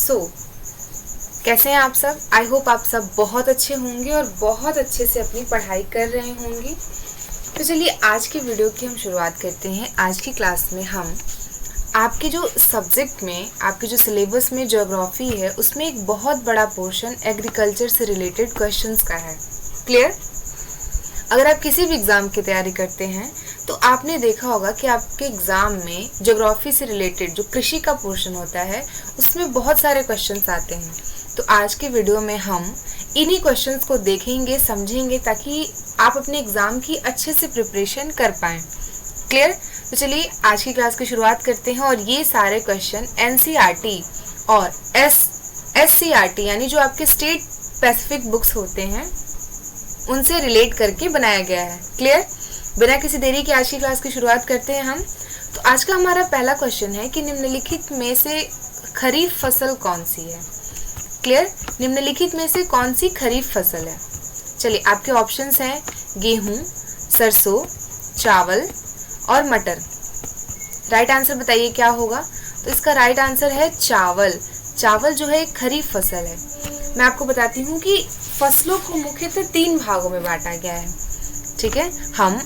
सो कैसे हैं आप सब? आई होप आप सब बहुत अच्छे होंगे और बहुत अच्छे से अपनी पढ़ाई कर रहे होंगे। तो चलिए आज की वीडियो की हम शुरुआत करते हैं। आज की क्लास में हम आपके जो सब्जेक्ट में, आपके जो सिलेबस में ज्योग्राफी है, उसमें एक बहुत बड़ा पोर्शन एग्रीकल्चर से रिलेटेड क्वेश्चंस का है। क्लियर? अगर आप किसी भी एग्ज़ाम की तैयारी करते हैं तो आपने देखा होगा कि आपके एग्ज़ाम में ज्योग्राफी से रिलेटेड जो कृषि का पोर्शन होता है उसमें बहुत सारे क्वेश्चंस आते हैं। तो आज के वीडियो में हम इन्हीं क्वेश्चंस को देखेंगे, समझेंगे, ताकि आप अपने एग्ज़ाम की अच्छे से प्रिपरेशन कर पाएँ। क्लियर? तो चलिए आज की क्लास की शुरुआत करते हैं। और ये सारे क्वेश्चन एनसीईआरटी और एससीईआरटी यानी जो आपके स्टेट स्पेसिफिक बुक्स होते हैं उनसे रिलेट करके बनाया गया है। क्लियर? बिना किसी देरी के आज की क्लास की शुरुआत करते हैं हम। तो आज का हमारा पहला क्वेश्चन है कि निम्नलिखित में से खरीफ फसल कौन सी है? क्लियर? निम्नलिखित में से कौन सी खरीफ फसल है? चलिए आपके ऑप्शंस हैं गेहूं, सरसों, चावल और मटर। राइट आंसर बताइए क्या होगा? तो इसका राइट आंसर है चावल। चावल जो है एक खरीफ फसल है। मैं आपको बताती हूँ कि फसलों को मुख्यतः 3 भागों में बांटा गया है। ठीक है, हम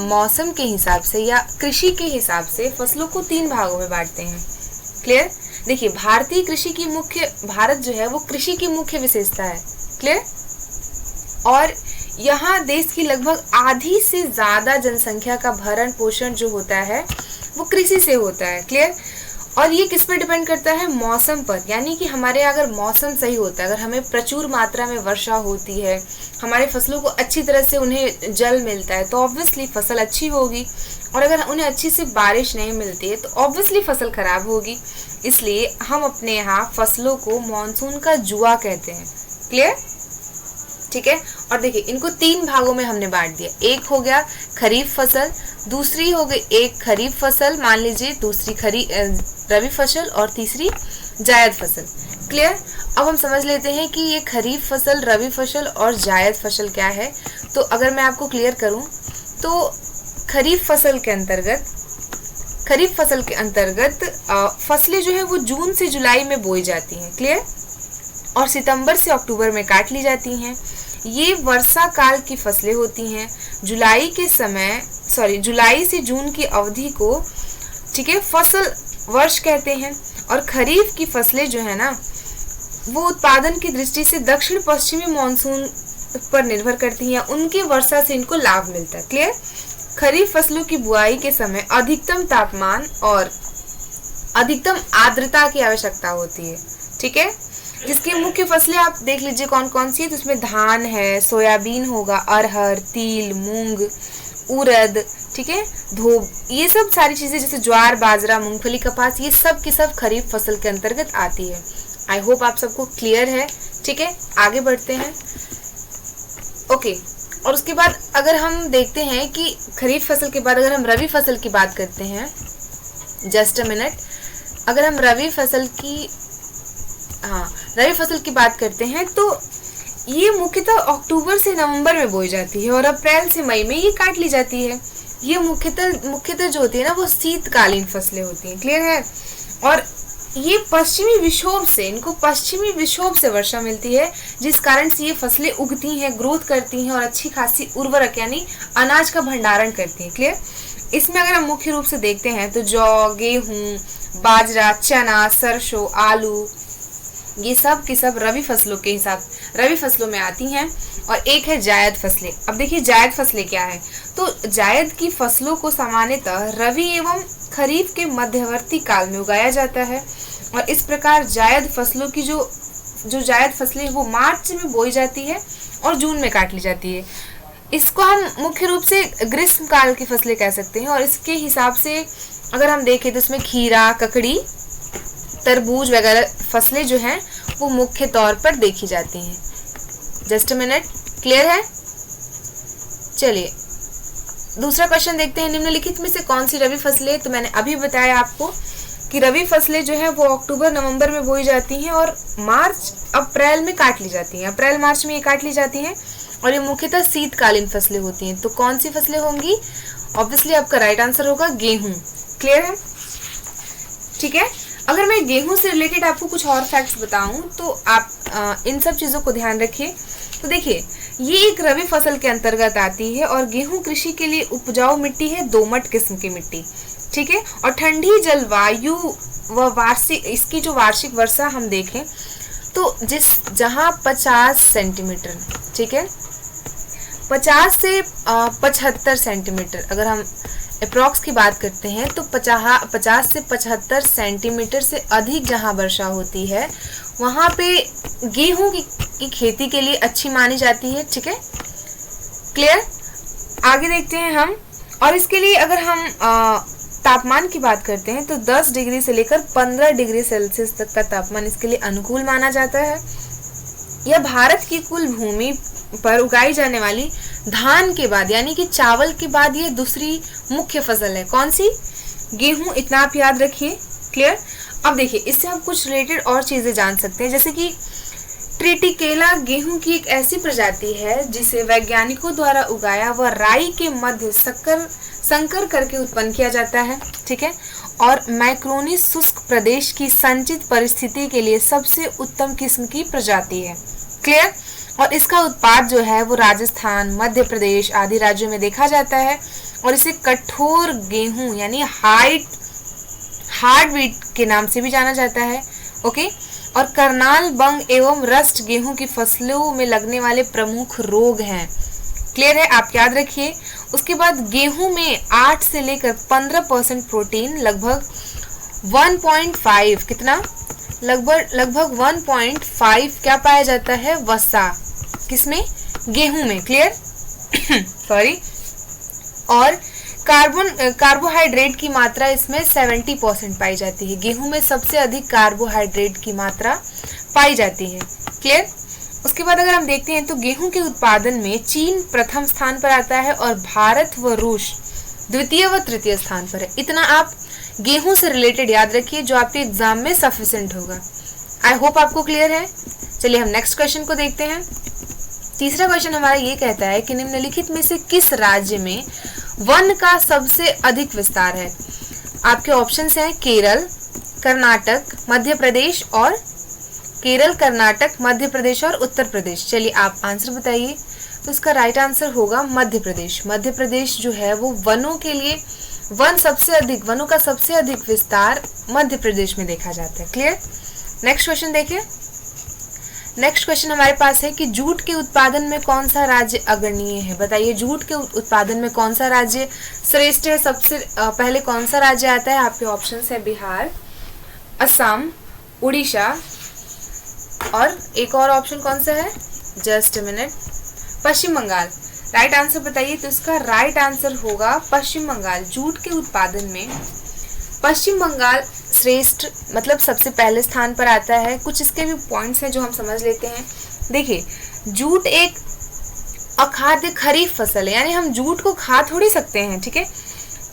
मौसम के हिसाब से या कृषि के हिसाब से फसलों को 3 भागों में बांटते हैं। क्लियर? देखिए भारतीय कृषि की भारत जो है वो कृषि की मुख्य विशेषता है। क्लियर? और यहाँ देश की लगभग आधी से ज़्यादा जनसंख्या का भरण पोषण जो होता है वो कृषि से होता है। क्लियर? और ये किस पर डिपेंड करता है? मौसम पर। यानी कि हमारे अगर मौसम सही होता है, अगर हमें प्रचुर मात्रा में वर्षा होती है, हमारे फसलों को अच्छी तरह से उन्हें जल मिलता है, तो ऑब्वियसली फसल अच्छी होगी। और अगर उन्हें अच्छी से बारिश नहीं मिलती है तो ऑब्वियसली फसल खराब होगी। इसलिए हम अपने यहाँ फसलों को मानसून का जुआ कहते हैं। क्लियर? ठीक है। और देखिए इनको 3 भागों में हमने बांट दिया। एक हो गया खरीफ फसल, दूसरी हो गई एक खरीफ फसल मान लीजिए, दूसरी रबी फसल और तीसरी जायद फसल। क्लियर? अब हम समझ लेते हैं कि ये खरीफ फसल, रबी फसल और जायद फसल क्या है। तो अगर मैं आपको क्लियर करूं तो खरीफ फसल के अंतर्गत फसलें जो है वो जून से जुलाई में बोई जाती हैं। क्लियर? और सितंबर से अक्टूबर में काट ली जाती हैं। ये वर्षा काल की फसलें होती हैं। जुलाई से जून की अवधि को, ठीक है, फसल वर्ष कहते हैं। और खरीफ की फसलें जो है ना वो उत्पादन की दृष्टि से दक्षिण पश्चिमी मानसून पर निर्भर करती हैं। उनके वर्षा से इनको लाभ मिलता है। क्लियर? खरीफ फसलों की बुआई के समय अधिकतम तापमान और अधिकतम आर्द्रता की आवश्यकता होती है। ठीक है, जिसकी मुख्य फसलें आप देख लीजिए कौन कौन सी है। तो उसमें धान है, सोयाबीन होगा, अरहर, तिल, मूंग, उड़द, ठीक है, धूप, ये सब सारी चीजें जैसे ज्वार, बाजरा, मूंगफली, कपास, ये सब की सब खरीफ फसल के अंतर्गत आती है। आई होप आप सबको क्लियर है। ठीक है, आगे बढ़ते हैं। ओके, और उसके बाद अगर हम देखते हैं कि खरीफ फसल के बाद अगर हम रबी फसल की बात करते हैं, जस्ट अ मिनट, अगर हम रबी फसल की बात करते हैं तो ये मुख्यतः अक्टूबर से नवंबर में बोई जाती है और अप्रैल से मई में ये काट ली जाती है। ये मुख्यतः जो होती है ना वो शीतकालीन फसलें होती हैं। क्लियर है? और ये पश्चिमी विक्षोभ से वर्षा मिलती है, जिस कारण से ये फसलें उगती हैं, ग्रोथ करती हैं और अच्छी खासी उर्वरक यानी अनाज का भंडारण करती हैं। क्लियर? इसमें अगर हम मुख्य रूप से देखते हैं तो जौ, गेहूं, बाजरा, चना, सरसों, आलू, ये सब की सब रबी फसलों में आती हैं। और एक है जायद फसलें। अब देखिए जायद फसलें क्या है। तो जायद की फसलों को सामान्यतः रबी एवं खरीफ के मध्यवर्ती काल में उगाया जाता है। और इस प्रकार जायद फसलों की जो जायद फसलें वो मार्च में बोई जाती है और जून में काट ली जाती है। इसको हम मुख्य रूप से ग्रीष्म काल की फसलें कह सकते हैं। और इसके हिसाब से अगर हम देखें तो इसमें खीरा, ककड़ी, तरबूज वगैरह फसलें जो हैं वो मुख्य तौर पर देखी जाती हैं। जस्ट अ मिनट, क्लियर है? चलिए दूसरा क्वेश्चन देखते हैं। निम्नलिखित में से कौन सी रबी फसलें? तो मैंने अभी बताया आपको कि रबी फसलें जो है वो अक्टूबर नवंबर में बोई जाती हैं और मार्च अप्रैल में काट ली जाती हैं। अप्रैल मार्च में ये काट ली जाती हैं और ये मुख्यतः शीतकालीन फसलें होती हैं। तो कौन सी फसलें होंगी? ऑब्वियसली आपका राइट आंसर होगा गेहूं। क्लियर है? ठीक है, अगर मैं गेहूं से रिलेटेड आपको कुछ और फैक्ट्स बताऊं तो आप इन सब चीज़ों को ध्यान रखिए। तो देखिए, ये एक रबी फसल के अंतर्गत आती है और गेहूं कृषि के लिए उपजाऊ मिट्टी है, दोमट किस्म की मिट्टी, ठीक है। और ठंडी जलवायु व वार्षिक, इसकी जो वार्षिक वर्षा हम देखें तो जहां 50 सेंटीमीटर, ठीक है, 50 से 75 सेंटीमीटर, अगर हम अप्रॉक्स की बात करते हैं तो 50 से 75 सेंटीमीटर से अधिक जहां वर्षा होती है वहां पे गेहूं की खेती के लिए अच्छी मानी जाती है, ठीक है, क्लियर। आगे देखते हैं हम। और इसके लिए अगर हम तापमान की बात करते हैं तो 10 डिग्री से लेकर 15 डिग्री सेल्सियस तक का तापमान इसके लिए अनुकूल माना जाता है। यह भारत की कुल भूमि पर उगाई जाने वाली धान के बाद, यानी कि चावल के बाद, ये दूसरी मुख्य फसल है। कौन सी? गेहूं। इतना आप याद रखिए, क्लियर। अब देखिए, इससे आप कुछ रिलेटेड और चीजें जान सकते हैं, जैसे कि ट्रिटिकेला गेहूं की एक ऐसी प्रजाति है जिसे वैज्ञानिकों द्वारा उगाया व राई के मध्य संकर करके उत्पन्न किया जाता है, ठीक है। और मैक्रोनी शुष्क प्रदेश की संचित परिस्थिति के लिए सबसे उत्तम किस्म की प्रजाति है, क्लियर। और इसका उत्पाद जो है वो राजस्थान, मध्य प्रदेश आदि राज्यों में देखा जाता है और इसे कठोर गेहूं यानी हार्ड व्हीट के नाम से भी जाना जाता है, ओके। और करनाल, बंग एवं रस्ट गेहूं की फसलों में लगने वाले प्रमुख रोग हैं, क्लियर है, आप याद रखिए। उसके बाद गेहूं में 8 से लेकर 15% प्रोटीन, लगभग 1.5, कितना, लगभग 1.5 क्या पाया जाता है, वसा, किसमें, गेहूं में, क्लियर सॉरी। और कार्बोहाइड्रेट की मात्रा इसमें 70% पाई जाती है। गेहूं में सबसे अधिक कार्बोहाइड्रेट की मात्रा पाई जाती है, क्लियर। उसके बाद अगर हम देखते हैं तो गेहूं के उत्पादन में चीन प्रथम स्थान पर आता है और भारत व रूस द्वितीय व तृतीय स्थान पर है। इतना आप गेहूं से रिलेटेड याद रखिए जो आपके एग्जाम में सफिशिएंट होगा। आई होप आपको क्लियर है। चलिए हम नेक्स्ट क्वेश्चन को देखते हैं। तीसरा क्वेश्चन हमारा ये कहता है कि निम्नलिखित में से किस राज्य में वन का सबसे अधिक विस्तार है। आपके ऑप्शंस हैं केरल, कर्नाटक, मध्य प्रदेश और उत्तर प्रदेश। चलिए आप आंसर बताइए। तो इसका राइट आंसर होगा मध्य प्रदेश। मध्य प्रदेश जो है वो वनों का सबसे अधिक विस्तार मध्य प्रदेश में देखा जाता है, क्लियर। नेक्स्ट क्वेश्चन देखिए। नेक्स्ट क्वेश्चन हमारे पास है कि जूट के उत्पादन में कौन सा राज्य अग्रणीय है। बताइए, जूट के उत्पादन में कौन सा राज्य श्रेष्ठ है। सबसे पहले कौन सा राज्य आता है। आपके ऑप्शंस है बिहार, असम, उड़ीसा और एक और ऑप्शन कौन सा है, just a minute, Paschim Bangal. Right answer बताइए। तो इसका राइट आंसर होगा पश्चिम बंगाल। जूट के उत्पादन में पश्चिम बंगाल श्रेष्ठ, मतलब सबसे पहले स्थान पर आता है। कुछ इसके भी पॉइंट्स हैं जो हम समझ लेते हैं। देखिए, जूट एक अखाद्य खरीफ फसल है, यानी हम जूट को खा थोड़ी सकते हैं, ठीक है।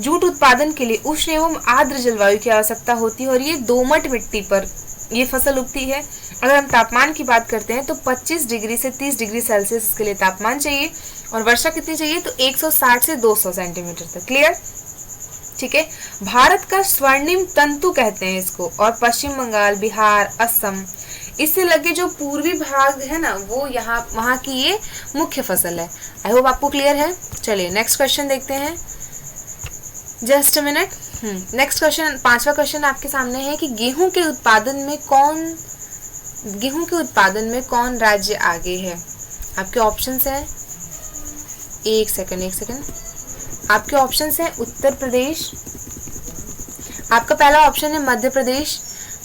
जूट उत्पादन के लिए उष्ण एवं आर्द्र जलवायु की आवश्यकता होती है और ये दोमट मिट्टी पर ये फसल उगती है। अगर हम तापमान की बात करते हैं तो 25 डिग्री से 30 डिग्री सेल्सियस इसके लिए तापमान चाहिए और वर्षा कितनी चाहिए, तो 160 से 200 सेंटीमीटर तक, क्लियर, ठीक है। भारत का स्वर्णिम तंतु कहते हैं इसको। और पश्चिम बंगाल, बिहार, असम, इससे लगे जो पूर्वी भाग है ना, वो वहाँ की ये मुख्य फसल है। आई होप आपको क्लियर है। चलिए नेक्स्ट क्वेश्चन देखते हैं, just a minute. Next question, पांचवा क्वेश्चन आपके सामने है कि गेहूं के उत्पादन में कौन राज्य आगे है। आपके ऑप्शंस हैं, एक सेकंड, आपके ऑप्शंस हैं उत्तर प्रदेश, आपका पहला ऑप्शन है मध्य प्रदेश,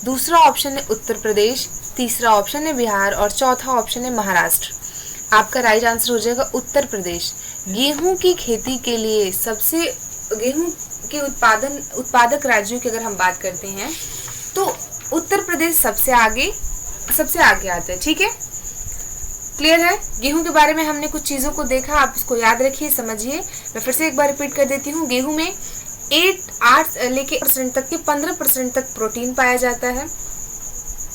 दूसरा ऑप्शन है उत्तर प्रदेश, तीसरा ऑप्शन है बिहार और चौथा ऑप्शन है महाराष्ट्र। आपका राइट आंसर हो जाएगा उत्तर प्रदेश। गेहूं की खेती के लिए गेहूं के उत्पादक राज्यों की अगर हम बात करते हैं तो उत्तर प्रदेश सबसे आगे आता है, ठीक है, क्लियर है। गेहूं के बारे में हमने कुछ चीजों को देखा, आप उसको याद रखिए, समझिए। मैं फिर से एक बार रिपीट कर देती हूँ। गेहूं में 8 लेके 15% तक 15% तक प्रोटीन पाया जाता है।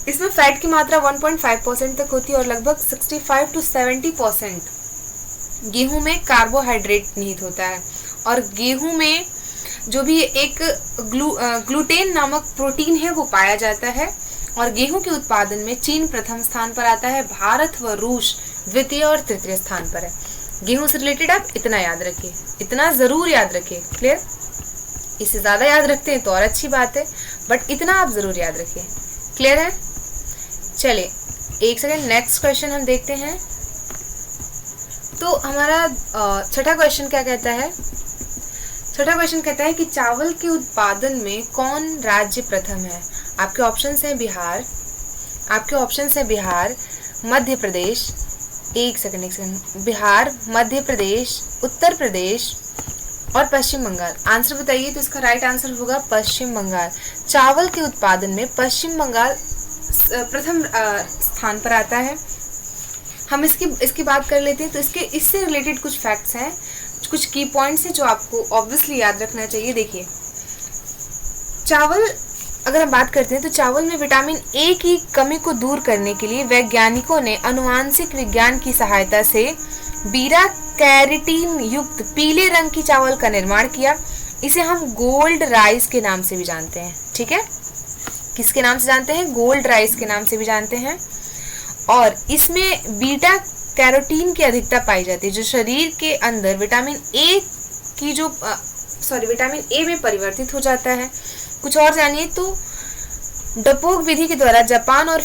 इसमें फैट की मात्रा 1.5% तक होती है और लगभग 65 to 70% गेहूं में कार्बोहाइड्रेट निहित होता है। और गेहूं में जो भी एक ग्लूटेन नामक प्रोटीन है वो पाया जाता है। और गेहूं के उत्पादन में चीन प्रथम स्थान पर आता है, भारत व रूस द्वितीय और तृतीय स्थान पर है। गेहूं से रिलेटेड आप इतना याद रखिए, इतना जरूर याद रखिए। क्लियर? इससे ज्यादा याद रखते हैं तो और अच्छी बात है, बट इतना आप जरूर याद रखिए। क्लियर है? चलिए एक सेकेंड, नेक्स्ट क्वेश्चन हम देखते हैं। तो हमारा छठा क्वेश्चन क्या कहता है? छठा क्वेश्चन कहता है कि चावल के उत्पादन में कौन राज्य प्रथम है? आपके ऑप्शंस हैं बिहार, मध्य प्रदेश, एक सेकंड, बिहार, मध्य प्रदेश, उत्तर प्रदेश और पश्चिम बंगाल। आंसर बताइए। तो इसका राइट आंसर होगा पश्चिम बंगाल। चावल के उत्पादन में पश्चिम बंगाल प्रथम स्थान पर आता है। हम इसकी बात कर लेते हैं। तो इससे रिलेटेड कुछ फैक्ट्स हैं, कुछ की पॉइंट्स हैं जो आपको ऑब्वियसली याद रखना चाहिए। देखिए, चावल अगर हम बात करते हैं तो चावल में विटामिन ए की कमी को दूर करने के लिए वैज्ञानिकों ने आनुवांशिक विज्ञान की सहायता से बीटा कैरोटीन युक्त पीले रंग की चावल का निर्माण किया। इसे हम गोल्ड राइस के नाम से भी जानते हैं। ठीक है, किसके नाम से जानते हैं? गोल्ड राइस के नाम से भी जानते हैं। और इसमें बीटा कैरोटीन की अधिकता पाई जाती है, जो शरीर के अंदर विटामिन ए में परिवर्तित हो जाता है। कुछ और जानिए तो डपोग विधि के द्वारा जापान और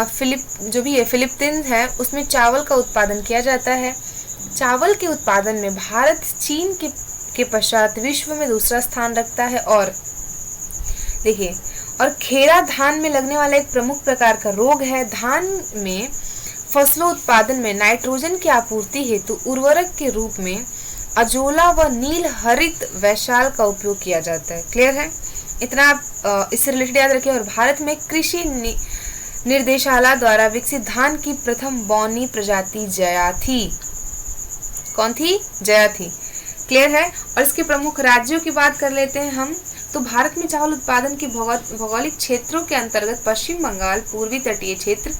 फिलीपींस है उसमें चावल का उत्पादन किया जाता है। चावल के उत्पादन में भारत चीन के पश्चात विश्व में दूसरा स्थान रखता है। और देखिए, और खेरा धान में लगने वाला एक प्रमुख प्रकार का रोग है। धान में फसलों उत्पादन में नाइट्रोजन की आपूर्ति हेतु उर्वरक के रूप में अजोला व नील हरित वैशाल का उपयोग किया जाता है। क्लियर है? इतना आप इससे रिलेटेड याद रखिए। और भारत में कृषि निर्देशालय द्वारा विकसित धान की प्रथम बौनी प्रजाति जया थी। कौन थी? जया थी। क्लियर है? और इसके प्रमुख राज्यों की बात कर लेते हैं हम। तो भारत में चावल उत्पादन के भौगोलिक क्षेत्रों के अंतर्गत पश्चिम बंगाल, पूर्वी तटीय क्षेत्र,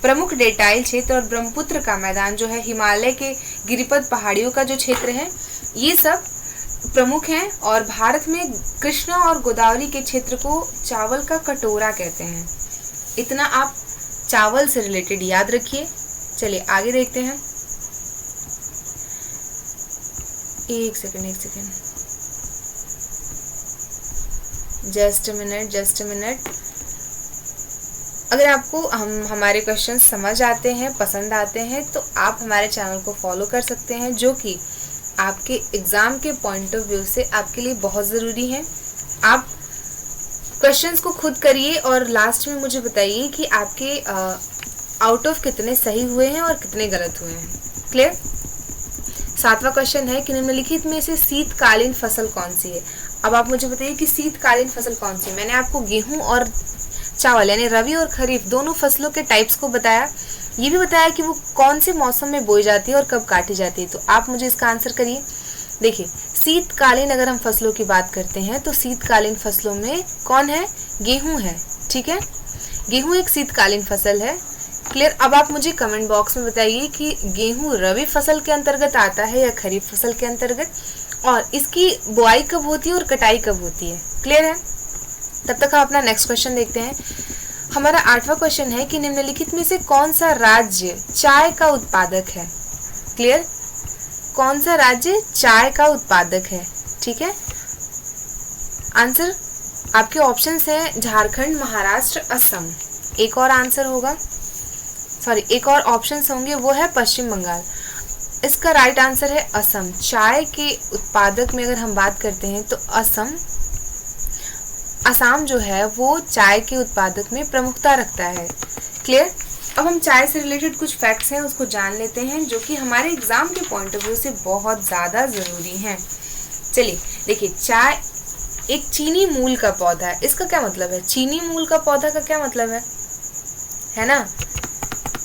प्रमुख डेटाइल क्षेत्र और ब्रह्मपुत्र का मैदान जो है, हिमालय के गिरिपद पहाड़ियों का जो क्षेत्र है, ये सब प्रमुख हैं। और भारत में कृष्णा और गोदावरी के क्षेत्र को चावल का कटोरा कहते हैं। इतना आप चावल से रिलेटेड याद रखिए। चलिए आगे देखते हैं। एक सेकंड, जस्ट अ मिनट। अगर आपको हमारे क्वेश्चन समझ आते हैं, पसंद आते हैं, तो आप हमारे चैनल को फॉलो कर सकते हैं, जो कि आपके एग्जाम के पॉइंट ऑफ व्यू से आपके लिए बहुत ज़रूरी है। आप क्वेश्चंस को खुद करिए और लास्ट में मुझे बताइए कि आपके आउट ऑफ कितने सही हुए हैं और कितने गलत हुए हैं। क्लियर? सातवां क्वेश्चन है कि निम्नलिखित में से शीतकालीन फसल कौन सी है? अब आप मुझे बताइए कि शीतकालीन फसल कौन सी है। मैंने आपको गेहूं और चावल यानी रबी और खरीफ दोनों फसलों के टाइप्स को बताया। ये भी बताया कि वो कौन से मौसम में बोई जाती है और कब काटी जाती है। तो आप मुझे इसका आंसर करिए। देखिए, शीतकालीन अगर हम फसलों की बात करते हैं तो शीतकालीन फसलों में कौन है? गेहूं है। ठीक है, गेहूं एक शीतकालीन फसल है। क्लियर? अब आप मुझे कमेंट बॉक्स में बताइए कि गेहूं रबी फसल के अंतर्गत आता है या खरीफ फसल के अंतर्गत, और इसकी बुआई कब होती है और कटाई कब होती है। क्लियर है? तब तक हम अपना नेक्स्ट क्वेश्चन देखते हैं। हमारा आठवां क्वेश्चन है कि निम्नलिखित में से कौन सा राज्य चाय का उत्पादक है? क्लियर? कौन सा राज्य चाय का उत्पादक है? ठीक है, आंसर आपके ऑप्शंस हैं झारखंड, महाराष्ट्र, असम। एक और आंसर होगा, एक और ऑप्शंस होंगे, वो है पश्चिम बंगाल। इसका राइट आंसर है असम। चाय के उत्पादक में अगर हम बात करते हैं तो असम जो है वो चाय के उत्पादक में प्रमुखता रखता है। क्लियर? अब हम चाय से रिलेटेड कुछ फैक्ट्स हैं उसको जान लेते हैं, जो कि हमारे एग्जाम के पॉइंट ऑफ व्यू से बहुत ज़्यादा ज़रूरी हैं। चलिए देखिए, चाय एक चीनी मूल का पौधा है। इसका क्या मतलब है? चीनी मूल का पौधा का क्या मतलब है ना?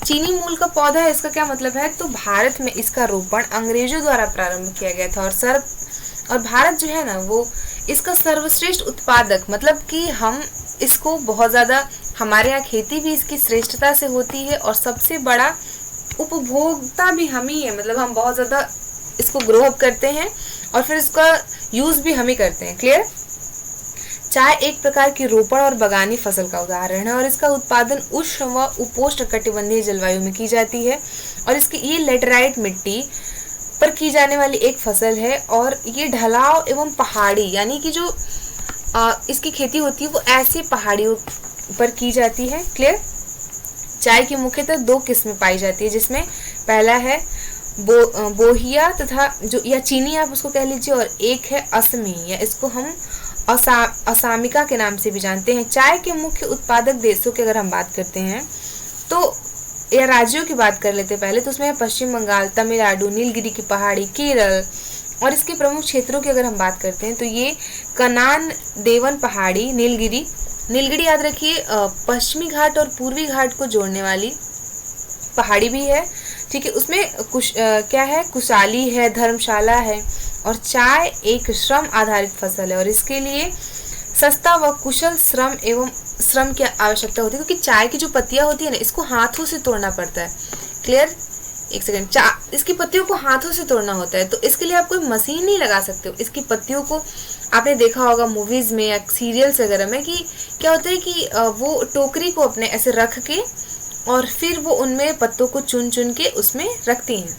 चीनी मूल का पौधा है, इसका क्या मतलब है? तो भारत में इसका रोपण अंग्रेजों द्वारा प्रारंभ किया गया था और भारत जो है ना वो इसका सर्वश्रेष्ठ उत्पादक, मतलब कि हम इसको बहुत ज़्यादा, हमारे यहाँ खेती भी इसकी श्रेष्ठता से होती है और सबसे बड़ा उपभोक्ता भी हम ही है। मतलब हम बहुत ज़्यादा इसको ग्रो अप करते हैं और फिर इसका यूज़ भी हम ही करते हैं। क्लियर? चाय एक प्रकार की रोपण और बगानी फसल का उदाहरण है और इसका उत्पादन उष्ण व उपोष्णकटिबंधीय जलवायु में की जाती है और इसकी ये लेटराइट मिट्टी पर की जाने वाली एक फसल है और ये ढलाव एवं पहाड़ी यानी कि जो इसकी खेती होती है वो ऐसी पहाड़ियों पर की जाती है। क्लियर? चाय की मुख्यतः दो किस्में पाई जाती है जिसमें पहला है बोहिया तथा जो या चीनी आप उसको कह लीजिए और एक है असमी या इसको हम असामिका के नाम से भी जानते हैं। चाय के मुख्य उत्पादक देशों की अगर हम बात करते हैं तो या राज्यों की बात कर लेते हैं पहले, तो उसमें है पश्चिम बंगाल, तमिलनाडु, नीलगिरी की पहाड़ी, केरल। और इसके प्रमुख क्षेत्रों की अगर हम बात करते हैं तो ये कनान देवन पहाड़ी, नीलगिरी याद रखिए पश्चिमी घाट और पूर्वी घाट को जोड़ने वाली पहाड़ी भी है। ठीक है, उसमें क्या है, कुशाली है, धर्मशाला है। और चाय एक श्रम आधारित फसल है और इसके लिए सस्ता व कुशल श्रम की आवश्यकता होती है क्योंकि चाय की जो पत्तियां होती है ना इसको हाथों से तोड़ना पड़ता है। क्लियर? एक सेकंड, इसकी पत्तियों को हाथों से तोड़ना होता है तो इसके लिए आप कोई मशीन नहीं लगा सकते हो। इसकी पत्तियों को आपने देखा होगा मूवीज में या सीरियल्स वगैरह में कि क्या होता है कि वो टोकरी को अपने ऐसे रख के और फिर वो उनमें पत्तों को चुन चुन के उसमें रखती हैं।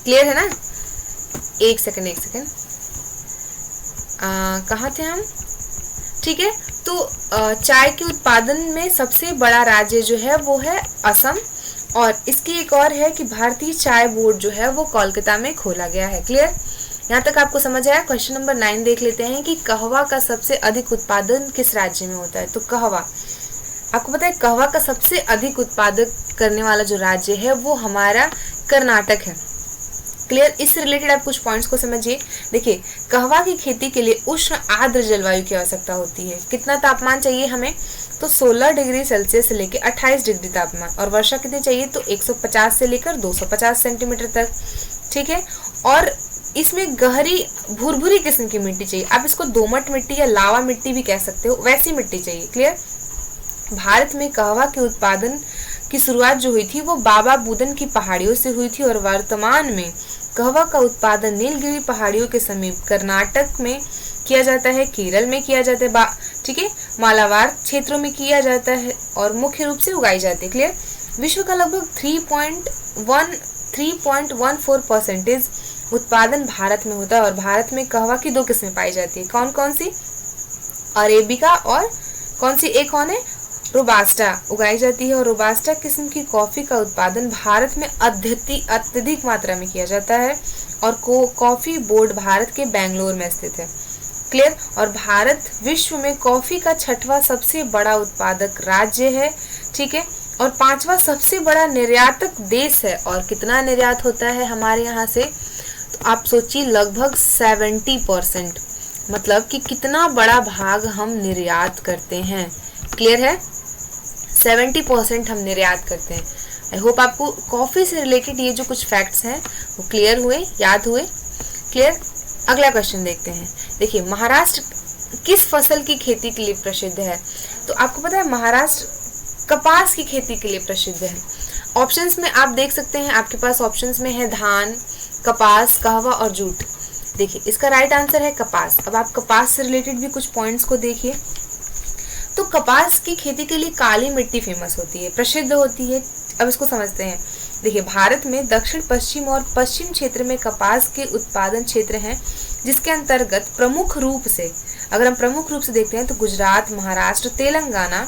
क्लियर है ना? एक सेकंड कहाँ थे हम? ठीक है, तो चाय के उत्पादन में सबसे बड़ा राज्य जो है वो है असम और इसकी एक और है कि भारतीय चाय बोर्ड जो है वो कोलकाता में खोला गया है। क्लियर? यहाँ तक आपको समझ आया? क्वेश्चन नंबर 9 देख लेते हैं कि कहवा का सबसे अधिक उत्पादन किस राज्य में होता है। तो कहवा, आपको पता है कहवा का सबसे अधिक उत्पादक करने वाला जो राज्य है वो हमारा कर्नाटक है। क्लियर? इससे रिलेटेड आप कुछ पॉइंट्स को समझिए। देखिए, कहवा की खेती के लिए उष्ण आर्द्र जलवायु की आवश्यकता होती है। कितना तापमान चाहिए हमें? तो 16 डिग्री सेल्सियस से लेकर 28 डिग्री तापमान। और वर्षा कितनी चाहिए? तो 150 से लेकर 250 सेंटीमीटर तक। ठीक है, और इसमें गहरी भुरभुरी किस्म की मिट्टी चाहिए। आप इसको दोमट मिट्टी या लावा मिट्टी भी कह सकते हो, वैसी मिट्टी चाहिए। क्लियर? भारत में कहवा के उत्पादन की शुरुआत जो हुई थी वो बाबा बुदन की पहाड़ियों से हुई थी और वर्तमान में कहवा का उत्पादन नीलगिरी पहाड़ियों के समीप कर्नाटक में किया जाता है, केरल में किया जाता है, ठीक है, मालाबार क्षेत्रों में किया जाता है और मुख्य रूप से उगाई जाती है। क्लियर? विश्व का लगभग 3.14% उत्पादन भारत में होता है और भारत में कहवा की दो किस्में पाई जाती है। कौन कौन सी? अरेबिका और कौन सी एक कौन है? रोबास्टा उगाई जाती है और रोबास्टा किस्म की कॉफी का उत्पादन भारत में अत्यधिक मात्रा में किया जाता है और कॉफी बोर्ड भारत के बेंगलोर में स्थित है। क्लियर? और भारत विश्व में कॉफी का 6वां सबसे बड़ा उत्पादक राज्य है। ठीक है, और 5वां सबसे बड़ा निर्यातक देश है। और कितना निर्यात होता है हमारे यहाँ से? तो आप सोचिए, लगभग 70%, मतलब कि कितना बड़ा भाग हम निर्यात करते हैं। क्लियर है? 70% हम निर्यात करते हैं। आई होप आपको कॉफी से रिलेटेड ये जो कुछ फैक्ट्स हैं वो क्लियर हुए, याद हुए। क्लियर? अगला क्वेश्चन देखते हैं। देखिए, महाराष्ट्र किस फसल की खेती के लिए प्रसिद्ध है? तो आपको पता है महाराष्ट्र कपास की खेती के लिए प्रसिद्ध है। ऑप्शंस में आप देख सकते हैं, आपके पास ऑप्शंस में है धान, कपास, कहवा और जूट। देखिए, इसका राइट आंसर है कपास। अब आप कपास से रिलेटेड भी कुछ पॉइंट्स को देखिए। तो कपास की खेती के लिए काली मिट्टी फेमस होती है, प्रसिद्ध होती है। अब इसको समझते हैं। देखिए, भारत में दक्षिण पश्चिम और पश्चिम क्षेत्र में कपास के उत्पादन क्षेत्र हैं जिसके अंतर्गत प्रमुख रूप से, अगर हम प्रमुख रूप से देखते हैं तो गुजरात, महाराष्ट्र, तेलंगाना,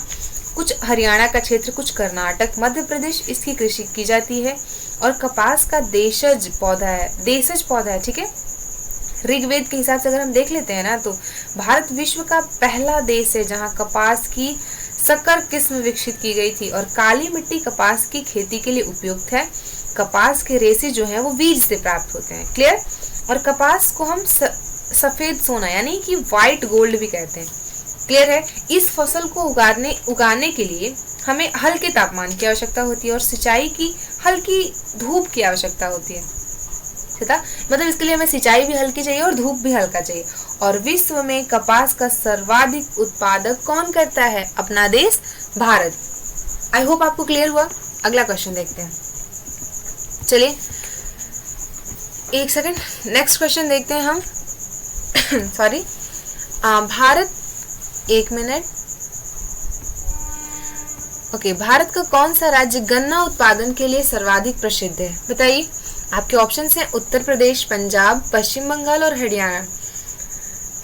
कुछ हरियाणा का क्षेत्र, कुछ कर्नाटक, मध्य प्रदेश इसकी कृषि की जाती है। और कपास का देशज पौधा है। ठीक है, ऋग्वेद के हिसाब से अगर हम देख लेते हैं ना तो भारत विश्व का पहला देश है जहां कपास की संकर किस्म विकसित की गई थी और काली मिट्टी कपास की खेती के लिए उपयुक्त है। कपास के रेशे जो हैं वो बीज से प्राप्त होते हैं। क्लियर? और कपास को हम सफेद सोना यानी कि व्हाइट गोल्ड भी कहते हैं। क्लियर है? इस फसल को उगाने के लिए हमें हल्के तापमान की आवश्यकता होती है और सिंचाई की हल्की धूप की आवश्यकता होती है। मतलब इसके लिए हमें सिंचाई भी हल्की चाहिए और धूप भी हल्का चाहिए। और विश्व में कपास का सर्वाधिक उत्पादक कौन करता है? अपना देश भारत। आई होप आपको क्लियर हुआ। अगला क्वेश्चन देखते हैं। चलिए, एक सेकंड, नेक्स्ट क्वेश्चन देखते हैं हम। सॉरी, भारत, एक मिनट। ओके, भारत का कौन सा राज्य गन्ना उत्पादन के लिए सर्वाधिक प्रसिद्ध है? बताइए। आपके ऑप्शंस हैं उत्तर प्रदेश, पंजाब, पश्चिम बंगाल और हरियाणा।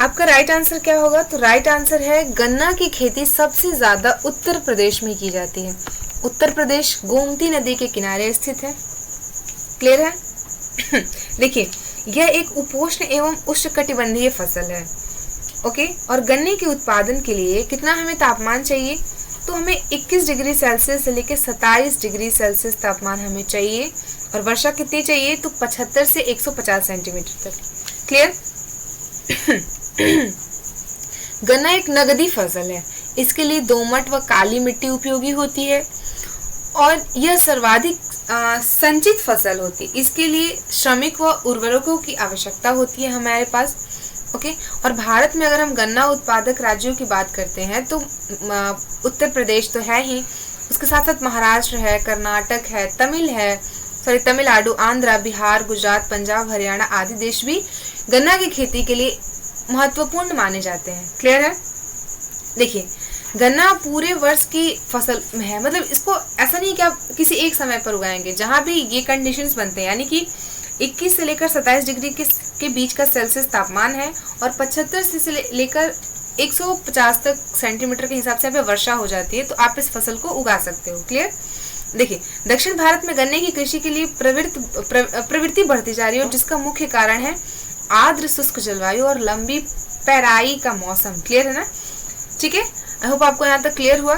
आपका राइट आंसर क्या होगा? तो राइट आंसर है गन्ना की खेती सबसे ज्यादा उत्तर प्रदेश में की जाती है। उत्तर प्रदेश गोमती नदी के किनारे स्थित है। क्लियर है? देखिए, यह एक उपोष्ण एवं उष्णकटिबंधीय फसल है। ओके, और गन्ने के उत्पादन के लिए कितना हमें तापमान चाहिए? तो हमें 21 डिग्री सेल्सियस से लेकर 27 डिग्री सेल्सियस तापमान हमें चाहिए। और वर्षा कितनी चाहिए? तो 75 से 150 सेंटीमीटर तक। क्लियर? गन्ना एक नगदी फसल है। इसके लिए दोमट व काली मिट्टी उपयोगी होती है और यह सर्वाधिक संचित फसल होती है। इसके लिए श्रमिक व उर्वरकों की आवश्यकता होती है हमारे पास। ओके, और भारत में अगर हम गन्ना उत्पादक राज्यों की बात करते हैं तो उत्तर प्रदेश तो है ही, उसके साथ साथ महाराष्ट्र है, कर्नाटक है, तमिलनाडु, आंध्र, बिहार, गुजरात, पंजाब, हरियाणा आदि देश भी गन्ना की खेती के लिए महत्वपूर्ण माने जाते हैं। क्लियर है? देखिए, गन्ना पूरे वर्ष की फसल में है, मतलब इसको ऐसा नहीं कि आप किसी एक समय पर उगाएंगे। जहां भी ये कंडीशंस बनते हैं, यानी कि 21 से लेकर 27 डिग्री के बीच का सेल्सियस तापमान है और 75 से लेकर 150 तक सेंटीमीटर के हिसाब से यहाँ पे वर्षा हो जाती है, तो आप इस फसल को उगा सकते हो। क्लियर? देखिए, दक्षिण भारत में गन्ने की कृषि के लिए प्रवृत्ति बढ़ती जा रही है और जिसका मुख्य कारण है आर्द्र शुष्क जलवायु और लंबी पेराई का मौसम। क्लियर है ना? ठीक है, आई होप आपको यहाँ तक क्लियर हुआ।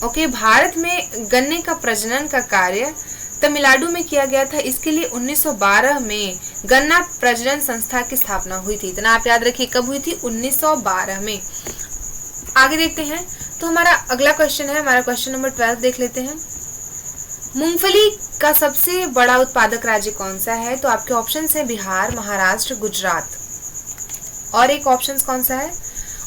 ओके, भारत में गन्ने का प्रजनन का कार्य तमिलनाडु में किया गया था। इसके लिए 1912 में गन्ना प्रजनन संस्था की स्थापना हुई थी। इतना आप याद रखिए, कब हुई थी? 1912 में। आगे देखते हैं, तो हमारा अगला क्वेश्चन है, हमारा क्वेश्चन नंबर 12 देख लेते हैं। मूंगफली का सबसे बड़ा उत्पादक राज्य कौन सा है? तो आपके ऑप्शन है बिहार, महाराष्ट्र, गुजरात, और एक ऑप्शन कौन सा है?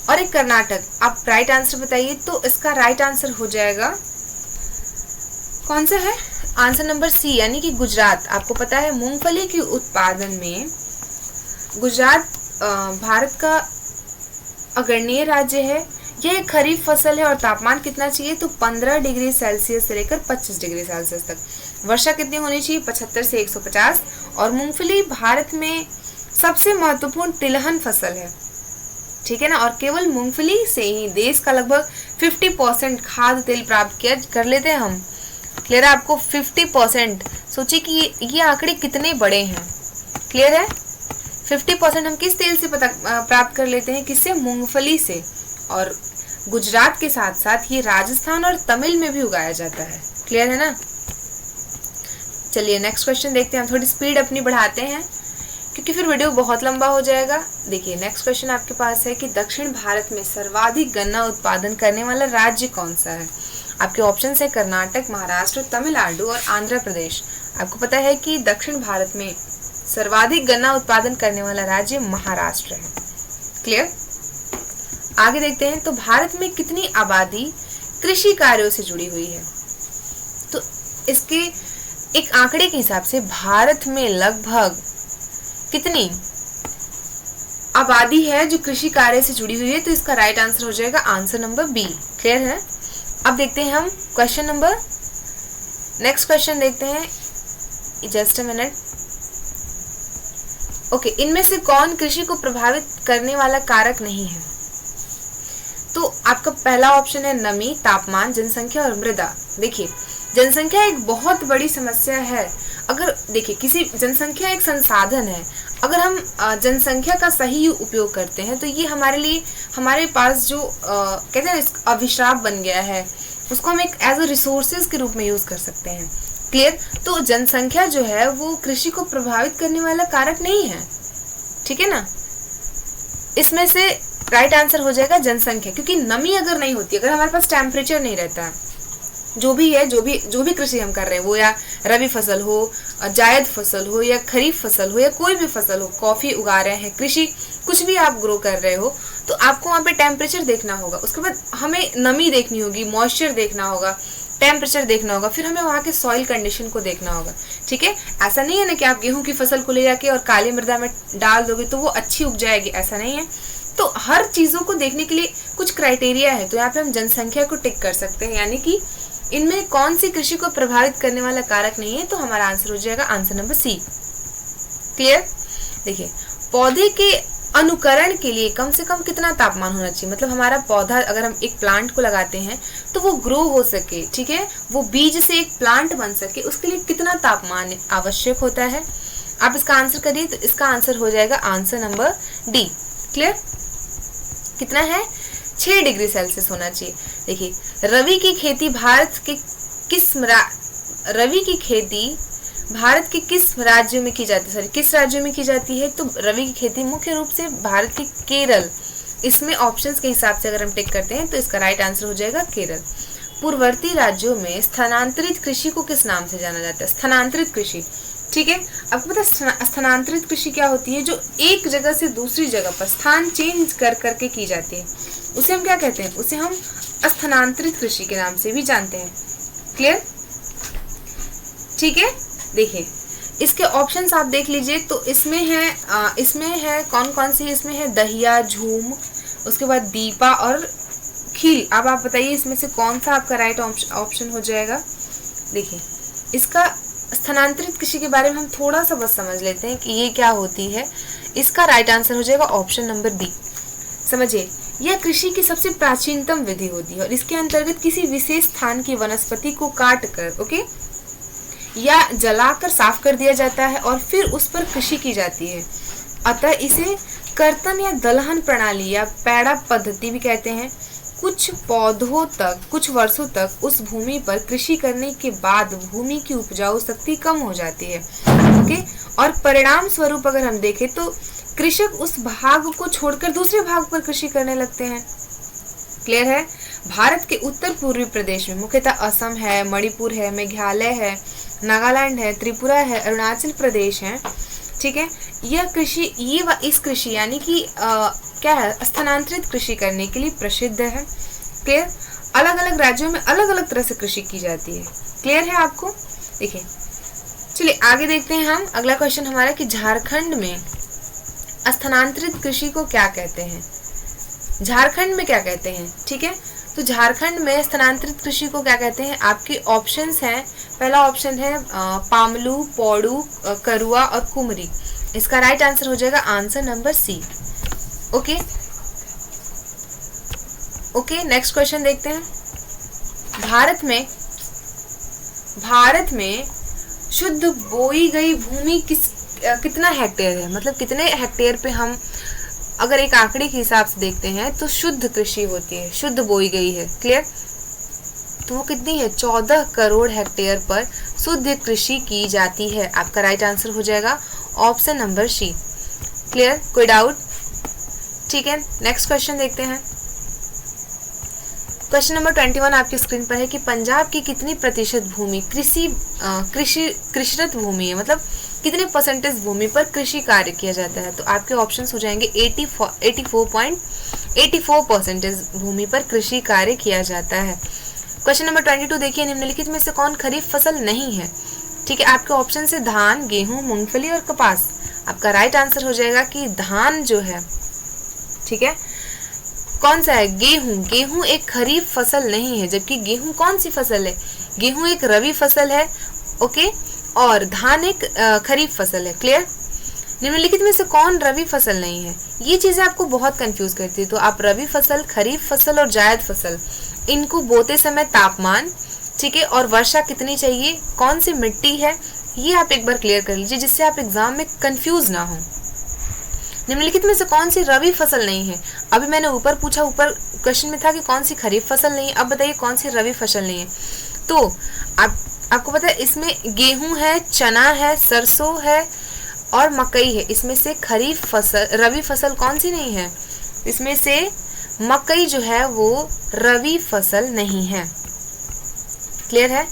और एक कर्नाटक। आप राइट आंसर बताइए। तो इसका राइट आंसर हो जाएगा कौन सा है? आंसर नंबर सी, यानी कि गुजरात। आपको पता है मूंगफली के उत्पादन में गुजरात भारत का अग्रणीय राज्य है। यह एक खरीफ फसल है और तापमान कितना चाहिए? तो 15 डिग्री सेल्सियस से लेकर 25 डिग्री सेल्सियस तक। वर्षा कितनी होनी चाहिए? 75 से 150। और मूंगफली भारत में सबसे महत्वपूर्ण तिलहन फसल है। ठीक है ना? और केवल मूंगफली से ही देश का लगभग 50% खाद्य तेल प्राप्त कर लेते हैं हम। क्लियर है आपको? 50%। सोचिए कि ये आंकड़े कितने बड़े हैं। क्लियर है? 50% हम किस तेल से प्राप्त कर लेते हैं? किससे? मूंगफली से। और गुजरात के साथ साथ ये राजस्थान और तमिल में भी उगाया जाता है। क्लियर है ना? चलिए नेक्स्ट क्वेश्चन देखते हैं। हम थोड़ी स्पीड अपनी बढ़ाते हैं क्योंकि फिर वीडियो बहुत लंबा हो जाएगा। देखिए, नेक्स्ट क्वेश्चन आपके पास है कि दक्षिण भारत में सर्वाधिक गन्ना उत्पादन करने वाला राज्य कौन सा है? आपके ऑप्शन है कर्नाटक, महाराष्ट्र, तमिलनाडु और आंध्र प्रदेश। आपको पता है कि दक्षिण भारत में सर्वाधिक गन्ना उत्पादन करने वाला राज्य महाराष्ट्र है। क्लियर? आगे देखते हैं, तो भारत में कितनी आबादी कृषि कार्यों से जुड़ी हुई है? तो इसके एक आंकड़े के हिसाब से भारत में लगभग कितनी आबादी है जो कृषि कार्य से जुड़ी हुई है? तो इसका राइट आंसर हो जाएगा आंसर नंबर बी। क्लियर है? अब देखते हैं हम क्वेश्चन नंबर, नेक्स्ट क्वेश्चन देखते हैं। Just a minute. ओके, इनमें से कौन कृषि को प्रभावित करने वाला कारक नहीं है? तो आपका पहला ऑप्शन है नमी, तापमान, जनसंख्या और मृदा। देखिए, जनसंख्या एक बहुत बड़ी समस्या है। अगर देखिए, किसी जनसंख्या एक संसाधन है, अगर हम जनसंख्या का सही उपयोग करते हैं तो ये हमारे लिए, हमारे पास जो कहते हैं अभिशाप बन गया है, उसको हम एक एज अ रिसोर्सेज के रूप में यूज कर सकते हैं। क्लियर? तो जनसंख्या जो है वो कृषि को प्रभावित करने वाला कारक नहीं है। ठीक है ना? इसमें से राइट आंसर हो जाएगा जनसंख्या, क्योंकि नमी अगर नहीं होती, अगर हमारे पास टेम्परेचर नहीं रहता, जो भी है, जो भी कृषि हम कर रहे हैं, वो या रबी फसल हो, जायद फसल हो, या खरीफ फसल हो, या कोई भी फसल हो, कॉफी उगा रहे हैं, कृषि कुछ भी आप ग्रो कर रहे हो, तो आपको वहाँ पे टेम्परेचर देखना होगा। उसके बाद हमें नमी देखनी होगी, मॉइस्चर देखना होगा, टेम्परेचर देखना होगा, फिर हमें वहाँ के सॉइल कंडीशन को देखना होगा। ठीक है, ऐसा नहीं है ना कि आप गेहूं की फसल को ले जाके और काली मृदा में डाल दोगे तो वो अच्छी उग जाएगी, ऐसा नहीं है। तो हर चीज़ों को देखने के लिए कुछ क्राइटेरिया है। तो यहाँ पे हम जनसंख्या को टिक कर सकते हैं, यानी कि इनमें कौन सी कृषि को प्रभावित करने वाला कारक नहीं है, तो हमारा आंसर हो जाएगा आंसर नंबर सी। क्लियर। देखिए, पौधे के अनुकरण के लिए कम से कम कितना तापमान होना चाहिए, मतलब हमारा पौधा अगर हम एक प्लांट को लगाते हैं तो वो ग्रो हो सके, ठीक है, वो बीज से एक प्लांट बन सके, उसके लिए कितना तापमान आवश्यक होता है। आप इसका आंसर करिए, तो इसका आंसर हो जाएगा आंसर नंबर डी। क्लियर। कितना है, 6 डिग्री सेल्सियस होना चाहिए। देखिए, रबी की खेती भारत के किस राज्यों में की जाती है, किस राज्यों में की जाती है, तो रबी की खेती मुख्य रूप से भारत के केरल, इसमें ऑप्शंस के हिसाब से अगर हम टिक करते हैं तो इसका राइट आंसर हो जाएगा केरल। पूर्ववर्ती राज्यों में स्थानांतरित कृषि को किस नाम से जाना जाता है, स्थानांतरित कृषि। ठीक है, आपको पता है स्थानांतरित कृषि क्या होती है, जो एक जगह से दूसरी जगह पर स्थान चेंज कर करके की जाती है, उसे हम क्या कहते हैं, उसे हम स्थानांतरित कृषि के नाम से भी जानते हैं। क्लियर। ठीक है, देखिए इसके ऑप्शंस आप देख लीजिए, तो इसमें है कौन कौन सी, इसमें है दहिया, झूम, उसके बाद दीपा और खील। अब आप बताइए इसमें से कौन सा आपका राइट ऑप्शन हो जाएगा। देखिए, इसका स्थानांतरित कृषि के बारे में हम थोड़ा सा बस समझ लेते हैं कि ये क्या होती है। इसका राइट आंसर हो जाएगा ऑप्शन नंबर बी। समझिए, यह कृषि की सबसे प्राचीनतम विधि होती है और इसके अंतर्गत किसी विशेष स्थान की वनस्पति को काट कर, ओके, या जलाकर साफ कर दिया जाता है और फिर उस पर कृषि की जाती है। अतः इसे कर्तन या दलहन प्रणाली या पैड़ा पद्धति भी कहते हैं। कुछ वर्षों तक उस भूमि पर कृषि करने के बाद भूमि की उपजाऊ शक्ति कम हो जाती है, ओके, और परिणाम स्वरूप अगर हम देखें तो कृषक उस भाग को छोड़कर दूसरे भाग पर कृषि करने लगते हैं। क्लियर है। भारत के उत्तर पूर्वी प्रदेश में मुख्यतः असम है, मणिपुर है, मेघालय है, नागालैंड है, त्रिपुरा है, अरुणाचल प्रदेश है। ठीक है, इस कृषि यानी कि क्या है, स्थानांतरित कृषि करने के लिए प्रसिद्ध है। क्लियर। अलग अलग राज्यों में अलग अलग तरह से कृषि की जाती है। क्लियर है आपको। देखिए, चलिए आगे देखते हैं हम। अगला क्वेश्चन हमारा कि झारखंड में स्थानांतरित कृषि को क्या कहते हैं, झारखंड में क्या कहते हैं। ठीक है, तो झारखंड में स्थानांतरित कृषि को क्या कहते हैं, आपके ऑप्शंस हैं। पहला ऑप्शन है पामलू, पौड़ू, करुआ और कुमरी। इसका राइट आंसर हो जाएगा answer number C. Okay, next question देखते हैं। भारत में शुद्ध बोई गई भूमि कितना हेक्टेयर है, मतलब कितने हेक्टेयर पे हम अगर एक आंकड़े के हिसाब से देखते हैं तो शुद्ध कृषि होती है, शुद्ध बोई गई है। क्लियर। तो वो कितनी है, 14 करोड़ हेक्टेयर पर शुद्ध कृषि की जाती है। आपका राइट आंसर हो जाएगा ऑप्शन नंबर सी। क्लियर, कोई डाउट। ठीक है, नेक्स्ट क्वेश्चन देखते हैं। क्वेश्चन नंबर 21 आपकी स्क्रीन पर है कि पंजाब की कितनी प्रतिशत भूमि कृषिरत भूमि है, मतलब कितने परसेंटेज भूमि पर कृषि कार्य किया जाता है। तो आपके ऑप्शंस हो जाएंगे 84.84% भूमि पर कृषि कार्य किया जाता है। क्वेश्चन नंबर 22 देखिए, निम्नलिखित में से कौन खरीफ फसल नहीं है। ठीक है, आपके ऑप्शन से धान, गेहूं, मूंगफली और कपास। आपका राइट आंसर हो जाएगा कि धान जो है, ठीक है, कौन सा है, गेहूं एक खरीफ फसल नहीं है, जबकि गेहूं कौन सी फसल है, गेहूं एक रबी फसल है, ओके, और धान एक खरीफ फसल है। क्लियर। निम्नलिखित में से कौन रबी फसल नहीं है, ये चीजें आपको बहुत कंफ्यूज करती है। तो आप रबी फसल, खरीफ फसल और जायद फसल, इनको बोते समय तापमान, ठीक है, और वर्षा कितनी चाहिए, कौन सी मिट्टी है, ये आप एक बार क्लियर कर लीजिए जिससे आप एग्जाम में कंफ्यूज ना हो। निम्नलिखित में से कौन सी रबी फसल नहीं है, अभी मैंने ऊपर पूछा, ऊपर क्वेश्चन में था कि कौन सी खरीफ फसल नहीं है, अब बताइए कौन सी रबी फसल नहीं है। तो आपको पता है इसमें गेहूं है, चना है, सरसों है और मकई है। इसमें से खरीफ फसल, रबी फसल कौन सी नहीं है, इसमें से मकई जो है वो रबी फसल नहीं है। क्लियर है।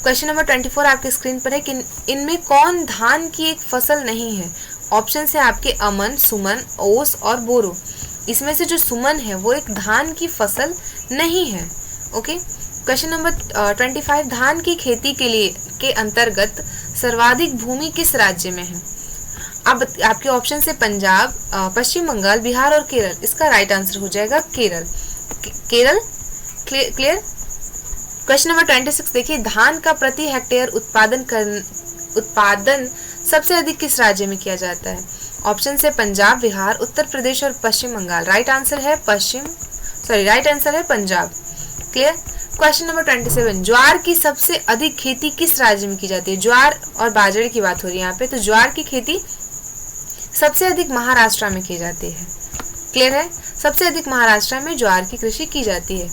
क्वेश्चन नंबर 24 आपके स्क्रीन पर है कि इनमें कौन धान की एक फसल नहीं है। ऑप्शन है आपके अमन, सुमन, ओस और बोरो। इसमें से जो सुमन है वो एक धान की फसल नहीं है। ओके, क्वेश्चन नंबर 25, धान की खेती के लिए के अंतर्गत सर्वाधिक भूमि किस राज्य में है? अब आपके ऑप्शन से पंजाब, पश्चिम बंगाल, बिहार और केरल। इसका राइट आंसर हो जाएगा Kerala. Kerala. Clear. Question number 26 देखिए, धान का प्रति हेक्टेयर उत्पादन सबसे अधिक किस राज्य में किया जाता है? ऑप्शन से पंजाब, बिहार, उत्तर प्रदेश और पश्चिम बंगाल। राइट आंसर है पंजाब। क्लियर। क्वेश्चन नंबर 27, ज्वार की सबसे अधिक खेती किस राज्य में की जाती है? ज्वार और बाजरे की बात हो रही है यहाँ पे, तो ज्वार की खेती सबसे अधिक महाराष्ट्र में की जाती है। क्लियर है? सबसे अधिक महाराष्ट्र में ज्वार की कृषि की जाती है।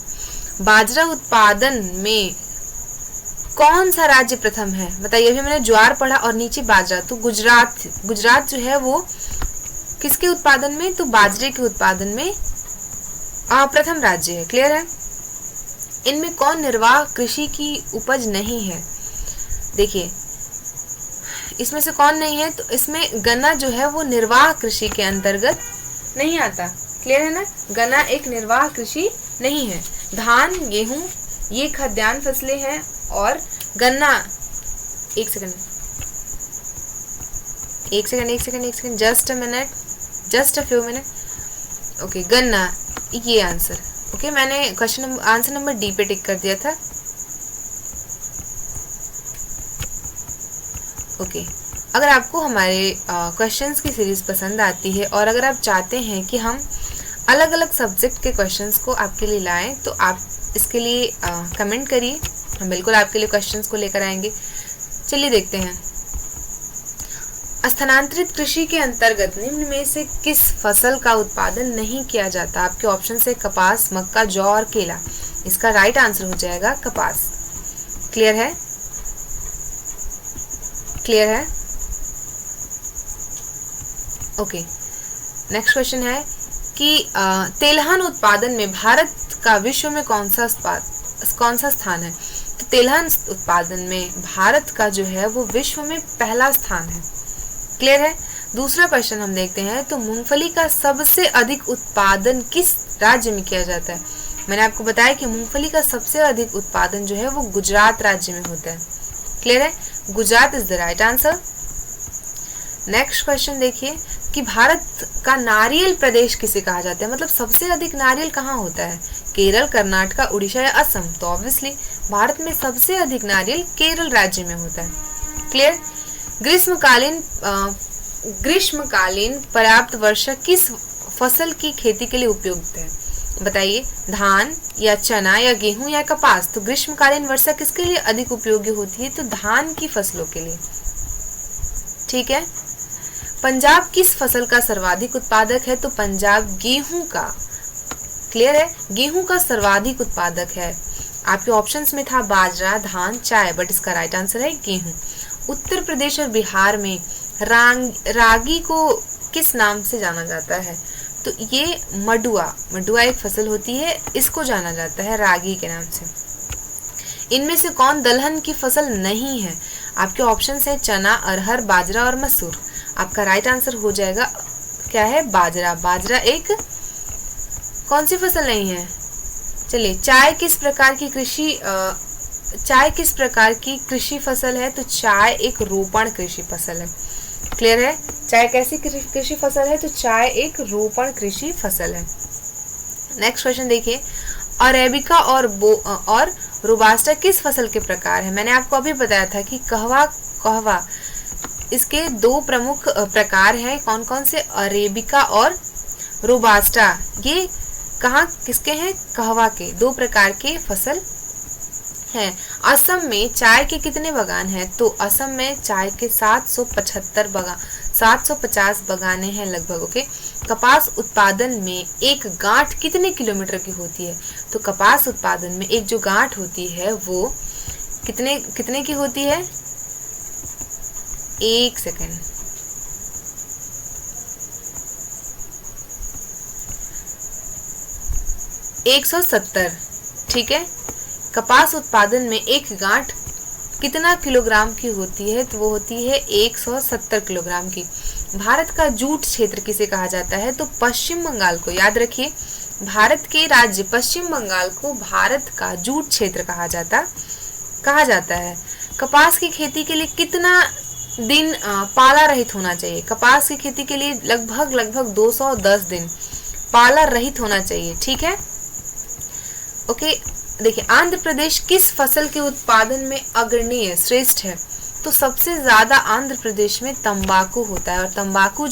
बाजरा उत्पादन में कौन सा राज्य प्रथम है? बताइए। अभी मैंने ज्वार पढ़ा और नीचे बाजरा, तो गुजरात जो है वो किसके उत्पादन में? तो बाजरे के उत्पादन में प्रथम राज्य है। क्लियर है? इनमें कौन निर्वाह कृषि की उपज नहीं है? देखिए, इसमें से कौन नहीं है? तो इसमें गन्ना जो है वो निर्वाह कृषि के अंतर्गत नहीं आता। क्लियर है ना? गन्ना एक निर्वाह कृषि नहीं है। धान, गेहूं ये खाद्यान्न फसलें हैं और गन्ना एक second just a few minute. Okay, गन्ना ये आंसर। ओके, मैंने क्वेश्चन आंसर नंबर डी पे टिक कर दिया था। ओके, अगर आपको हमारे क्वेश्चंस की सीरीज पसंद आती है और अगर आप चाहते हैं कि हम अलग अलग सब्जेक्ट के क्वेश्चंस को आपके लिए लाएं, तो आप इसके लिए कमेंट करिए, हम बिल्कुल आपके लिए क्वेश्चंस को लेकर आएंगे। चलिए देखते हैं। स्थानांतरित कृषि के अंतर्गत निम्न में से किस फसल का उत्पादन नहीं किया जाता? आपके ऑप्शन से कपास, मक्का, जौ और केला। इसका राइट आंसर हो जाएगा कपास। क्लियर है? ओके, नेक्स्ट क्वेश्चन है कि तेलहन उत्पादन में भारत का विश्व में कौन सा स्थान है? तो तेलहन उत्पादन में भारत का जो है वो विश्व में पहला स्थान है। क्लियर है? दूसरा क्वेश्चन हम देखते हैं, तो मूंगफली का सबसे अधिक उत्पादन किस राज्य में किया जाता है? मैंने आपको बताया कि मूंगफली का सबसे अधिक उत्पादन जो है वो गुजरात राज्य में होता है। क्लियर है? Gujarat is the right answer. Next question देखिए कि भारत का नारियल प्रदेश किसे कहा जाता है? मतलब सबसे अधिक नारियल कहाँ होता है? केरल, कर्नाटक, उड़ीसा या असम? तो ऑब्वियसली भारत में सबसे अधिक नारियल केरल राज्य में होता है। क्लियर? ग्रीष्मकालीन पर्याप्त वर्षा किस फसल की खेती के लिए उपयुक्त है? बताइए। धान या चना या गेहूं या कपास? तो ग्रीष्मकालीन वर्षा किसके लिए अधिक उपयोगी होती है? तो धान की फसलों के लिए। ठीक है। पंजाब किस फसल का सर्वाधिक उत्पादक है? तो पंजाब गेहूं का। क्लियर है? गेहूं का सर्वाधिक उत्पादक है। आपके ऑप्शंस में था बाजरा, धान, चाय, बट इसका राइट आंसर है गेहूं। उत्तर प्रदेश और बिहार में रागी को किस नाम से जाना जाता है? तो ये मडुआ एक फसल होती है, इसको जाना जाता है रागी के नाम से। इनमें से कौन दलहन की फसल नहीं है? आपके ऑप्शंस है चना, अरहर, बाजरा और मसूर। आपका राइट आंसर हो जाएगा क्या है? बाजरा। बाजरा एक कौन सी फसल नहीं है? चलिए, चाय किस प्रकार की कृषि फसल है? तो चाय एक रोपण कृषि फसल है। क्लियर है? चाय कैसी कृषि फसल है? तो चाय एक रोपण कृषि फसल है। नेक्स्ट क्वेश्चन देखिए, अरेबिका और रोबास्टा किस फसल के प्रकार है? मैंने आपको अभी बताया था कि कहवा इसके दो प्रमुख प्रकार हैं। कौन कौन से? अरेबिका और रोबास्टा। ये कहाँ किसके हैं? कहवा के। दो प्रकार के फसल हैं। असम में चाय के कितने बागान हैं? तो असम में चाय के 750 बागाने हैं लगभग। ओके। कपास उत्पादन में एक गांठ कितने किलोमीटर की होती है? तो कपास उत्पादन में एक जो गांठ होती है वो कितने की होती है? एक सेकेंड। एक 170। ठीक है। कपास उत्पादन में एक गांठ कितना किलोग्राम की होती है? तो वो होती है 170 किलोग्राम की। भारत का जूट क्षेत्र किसे कहा जाता है? तो पश्चिम बंगाल को। याद रखिए, भारत के राज्य पश्चिम बंगाल को भारत का जूट क्षेत्र कहा जाता है। कपास की खेती के लिए कितना दिन पाला रहित होना चाहिए? कपास की खेती के लिए लगभग 210 दिन पाला रहित होना चाहिए। ठीक है, ओके। देखिए, आंध्र प्रदेश किस फसल के उत्पादन में अग्रणीय श्रेष्ठ है? तो सबसे ज्यादा आंध्र प्रदेश में तंबाकू होता है, और तंबाकू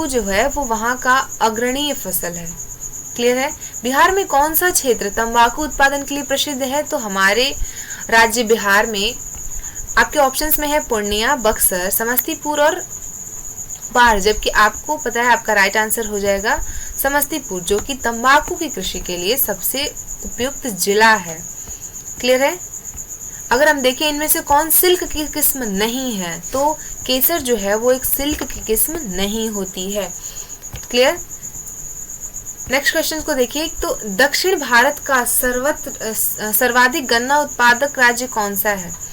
जो है वो वहां का अग्रणीय फसल है। क्लियर है? बिहार में कौन सा क्षेत्र तंबाकू उत्पादन के लिए प्रसिद्ध है? तो हमारे राज्य बिहार में आपके ऑप्शंस में है पूर्णिया, बक्सर, समस्तीपुर और बाढ़, जबकि आपको पता है आपका राइट आंसर हो जाएगा समस्तीपुर, जो कि तंबाकू की कृषि के लिए सबसे उपयुक्त जिला है। क्लियर है? अगर हम देखें इनमें से कौन सिल्क की किस्म नहीं है, तो केसर जो है वो एक सिल्क की किस्म नहीं होती है। क्लियर? नेक्स्ट क्वेश्चन को देखिए। तो दक्षिण भारत का सर्वाधिक गन्ना उत्पादक राज्य कौन सा है?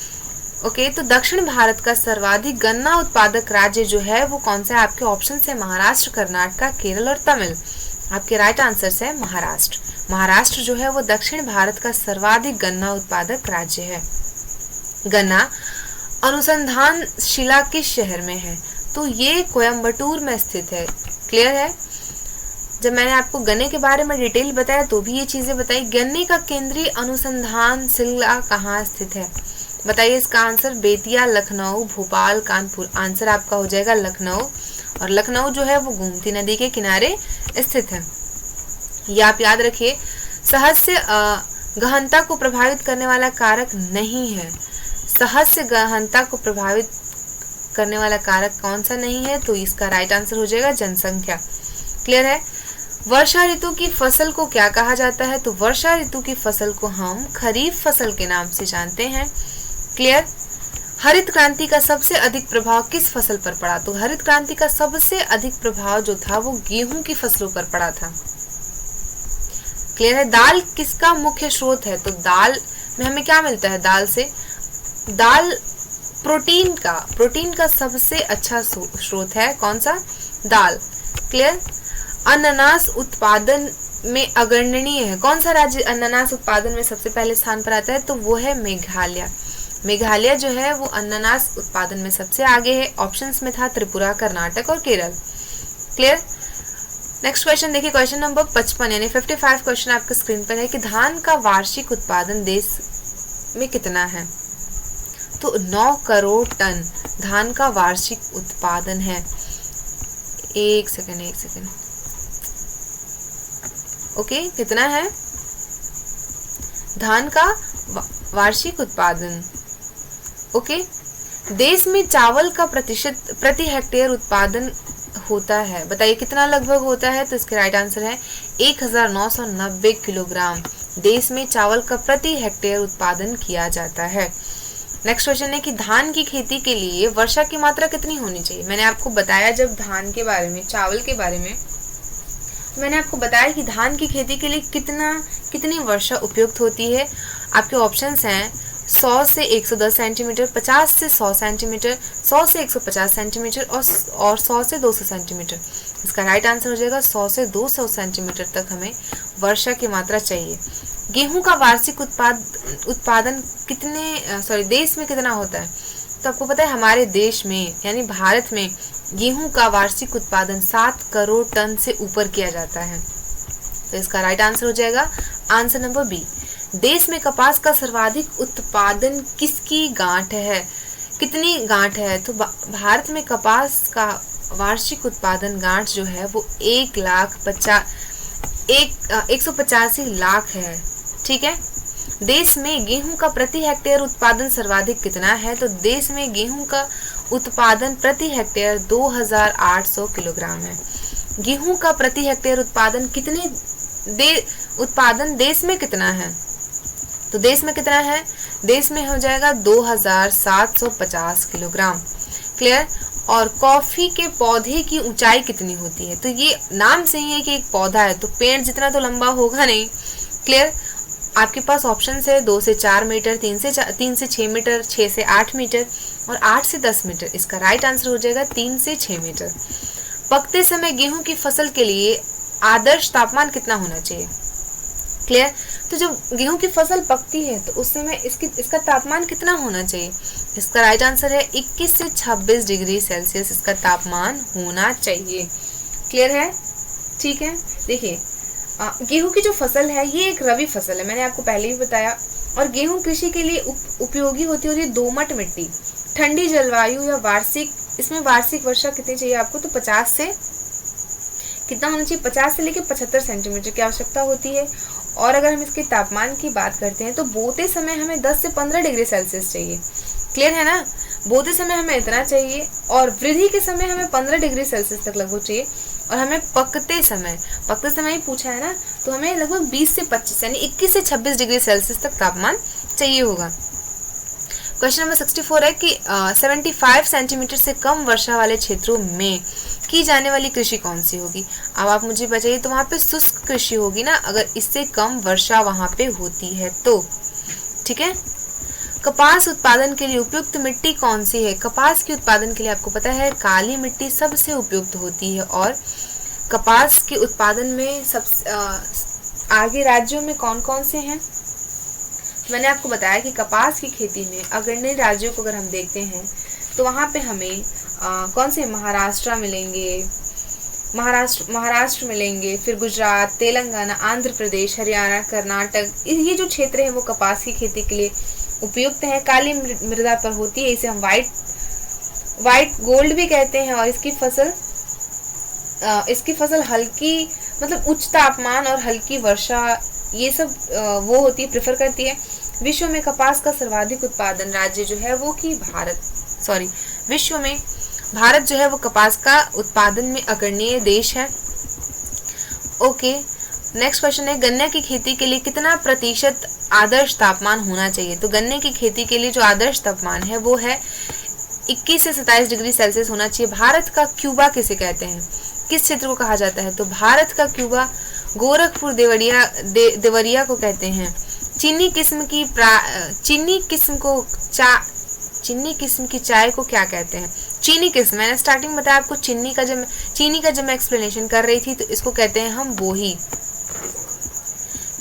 ओके, तो दक्षिण भारत का सर्वाधिक गन्ना उत्पादक राज्य जो है वो कौन सा है? आपके ऑप्शन है महाराष्ट्र, कर्नाटक, केरल और तमिल। आपके राइट आंसर है महाराष्ट्र। महाराष्ट्र जो है वो दक्षिण भारत का सर्वाधिक गन्ना उत्पादक राज्य है। गन्ना अनुसंधान शिला किस शहर में है? तो ये कोयम्बटूर में स्थित है। क्लियर है? जब मैंने आपको गन्ने के बारे में डिटेल बताया तो भी ये चीजें बताई। गन्ने का केंद्रीय अनुसंधान शिला कहाँ स्थित है? बताइए इसका आंसर। बेतिया, लखनऊ, भोपाल, कानपुर। आंसर आपका हो जाएगा लखनऊ, और लखनऊ जो है वो गोमती नदी के किनारे स्थित है। ये आप याद रखिए। सहज से गहनता को प्रभावित करने वाला कारक नहीं है। सहज से गहनता को प्रभावित करने वाला कारक कौन सा नहीं है? तो इसका राइट आंसर हो जाएगा जनसंख्या। क्लियर है? वर्षा ऋतु की फसल को क्या कहा जाता है? तो वर्षा ऋतु की फसल को हम खरीफ फसल के नाम से जानते हैं। क्लियर? हरित क्रांति का सबसे अधिक प्रभाव किस फसल पर पड़ा? तो हरित क्रांति का सबसे अधिक प्रभाव जो था वो गेहूं की फसलों पर पड़ा था। क्लियर है? दाल किसका मुख्य स्रोत है? तो दाल में हमें क्या मिलता है? दाल प्रोटीन का सबसे अच्छा स्रोत है। कौन सा? दाल। क्लियर? अनानास उत्पादन में अग्रणीय है। कौन सा राज्य अनानास उत्पादन में सबसे पहले स्थान पर आता है? तो वो है मेघालय। मेघालय जो है वो अनानास उत्पादन में सबसे आगे है। ऑप्शंस में था त्रिपुरा, कर्नाटक और केरल। क्लियर? नेक्स्ट क्वेश्चन देखिए, क्वेश्चन नंबर 55 यानी 55 क्वेश्चन आपके स्क्रीन पर है कि धान का वार्षिक उत्पादन देश में कितना है? तो 9 करोड़ टन धान का वार्षिक उत्पादन है। एक सेकंड। ओके, कितना है धान का वार्षिक उत्पादन? ओके, देश में चावल का प्रति हेक्टेयर उत्पादन होता है, बताइए कितना लगभग होता है? तो इसके राइट आंसर है 1990 किलोग्राम देश में चावल का प्रति हेक्टेयर उत्पादन किया जाता है। नेक्स्ट क्वेश्चन है कि धान की खेती के लिए वर्षा की मात्रा कितनी होनी चाहिए? मैंने आपको बताया जब धान के बारे में, चावल के बारे में मैंने आपको बताया कि धान की खेती के लिए कितनी वर्षा उपयुक्त होती है। आपके ऑप्शंस हैं 100 से 110 सेंटीमीटर, 50 से 100 सेंटीमीटर, 100 से 150 सेंटीमीटर और 100 से 200 सेंटीमीटर। इसका राइट आंसर हो जाएगा 100 से 200 सेंटीमीटर तक हमें वर्षा की मात्रा चाहिए। गेहूं का वार्षिक उत्पादन देश में कितना होता है? तो आपको पता है हमारे देश में यानी भारत में गेहूं का वार्षिक उत्पादन 7 करोड़ टन से ऊपर किया जाता है। तो इसका राइट आंसर हो जाएगा आंसर नंबर बी। देश में कपास का सर्वाधिक उत्पादन किसकी गांठ है? कितनी गांठ है? तो भारत में कपास का वार्षिक उत्पादन गांठ जो है वो 185 लाख है। ठीक है। देश में गेहूं का प्रति हेक्टेयर उत्पादन सर्वाधिक कितना है? तो देश में गेहूं का उत्पादन प्रति हेक्टेयर 2800 किलोग्राम है। गेहूं का प्रति हेक्टेयर उत्पादन उत्पादन देश में कितना है? तो देश में कितना है? देश में हो जाएगा 2750 किलोग्राम। क्लियर? और कॉफी के पौधे की ऊंचाई कितनी होती है? तो ये नाम से ही है कि एक पौधा है, तो पेड़ जितना तो लंबा होगा नहीं। क्लियर? आपके पास ऑप्शन है 2 से 4 मीटर, 3 से 6 मीटर, 6 से 8 मीटर और 8 से 10 मीटर। इसका राइट आंसर हो जाएगा 3 से 6 मीटर। पकते समय गेहूं की फसल के लिए आदर्श तापमान कितना होना चाहिए। क्लियर। तो जब गेहूं की फसल पकती है तो उस समय इसका तापमान कितना होना चाहिए। इसका राइट आंसर है 21 से 26 डिग्री सेल्सियस इसका तापमान होना चाहिए। क्लियर है, ठीक है। देखिए गेहूं की जो फसल है ये एक रबी फसल है, मैंने आपको पहले भी बताया, और गेहूं कृषि के लिए उपयोगी होती है। और ये दोमट मिट्टी, ठंडी जलवायु या वार्षिक, इसमें वार्षिक वर्षा कितनी चाहिए आपको, तो 50 से कितना होना चाहिए, 50 से लेकर 75 सेंटीमीटर की आवश्यकता होती है। और अगर हम इसके तापमान की बात करते हैं तो बोते समय हमें 10 से 15 डिग्री सेल्सियस चाहिए। क्लियर है ना, बोते समय हमें इतना चाहिए, और वृद्धि के समय हमें 15 डिग्री सेल्सियस तक लगभग चाहिए। और हमें पकते समय ही पूछा है ना, तो हमें लगभग 20 से 25 यानी 21 से 26 डिग्री सेल्सियस तक तापमान चाहिए होगा। क्वेश्चन नंबर 64 है कि 75 सेंटीमीटर से कम वर्षा वाले क्षेत्रों में की जाने वाली कृषि कौन सी होगी। अब आप मुझे बताइए, तो वहाँ पे शुष्क कृषि होगी ना, अगर इससे कम वर्षा वहाँ पे होती है तो। ठीक है। कपास उत्पादन के लिए उपयुक्त मिट्टी कौन सी है। कपास के उत्पादन के लिए आपको पता है काली मिट्टी सबसे उपयुक्त होती है। और कपास के उत्पादन में आगे राज्यों में कौन कौन से हैं, मैंने आपको बताया कि कपास की खेती में अग्रणी राज्यों को अगर हम देखते हैं तो वहाँ पे हमें कौन से, महाराष्ट्र मिलेंगे, फिर गुजरात, तेलंगाना, आंध्र प्रदेश, हरियाणा, कर्नाटक, ये जो क्षेत्र है वो कपास की खेती के लिए उपयुक्त है। काली मृदा पर होती है, इसे हम वाइट गोल्ड भी कहते हैं। और इसकी फसल हल्की, मतलब उच्च तापमान और हल्की वर्षा, ये सब वो होती है, प्रेफर करती है। विश्व में कपास का सर्वाधिक उत्पादन राज्य जो है वो कि विश्व में भारत जो है वो कपास का उत्पादन में अग्रणीय देश है। ओके, नेक्स्ट क्वेश्चन है गन्ने की खेती के लिए कितना प्रतिशत आदर्श तापमान होना चाहिए। तो गन्ने की खेती के लिए जो आदर्श तापमान है वो है 21 से 27 डिग्री सेल्सियस होना चाहिए। भारत का क्यूबा किसे कहते हैं, किस क्षेत्र को कहा जाता है, तो भारत का क्यूबा गोरखपुर देवरिया को कहते हैं। चीनी किस्म की चाय को क्या कहते हैं। चीनी किस्म, मैंने स्टार्टिंग में बताया आपको, चीनी का जब मैं एक्सप्लेनेशन कर रही थी तो इसको कहते हैं हम बोही।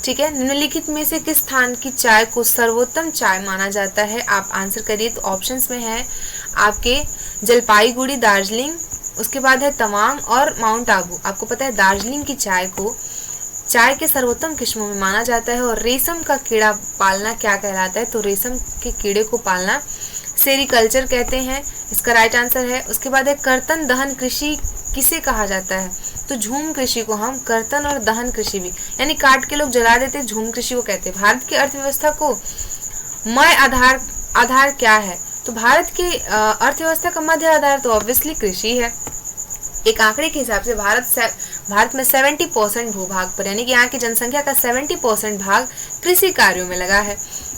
ठीक है। निम्नलिखित में से किस स्थान की चाय को सर्वोत्तम चाय माना जाता है, आप आंसर करिए। तो ऑप्शंस में है आपके जलपाईगुड़ी, दार्जिलिंग, उसके बाद है तवांग और माउंट आबू। आपको पता है दार्जिलिंग की चाय को चाय के सर्वोत्तम किस्मों में माना जाता है। और रेशम का कीड़ा पालना क्या कहलाता है, तो रेशम के कीड़े को पालना सेरिकल्चर कहते हैं, इसका राइट आंसर है। उसके बाद है कर्तन दहन कृषि किसे कहा जाता है, तो झूम कृषि को हम कर्तन और दहन कृषि भी, यानी काट के लोग जला देते, झूम कृषि को कहते हैं। भारत की अर्थव्यवस्था को मय आधार क्या है, तो भारत की अर्थव्यवस्था का मध्य आधार तो ऑब्वियसली कृषि है। एक आंकड़े के हिसाब से भारत में 70% भूभाग पर, यानी कि यहाँ की जनसंख्या का 70% भाग कृषि कार्यों में लगा है।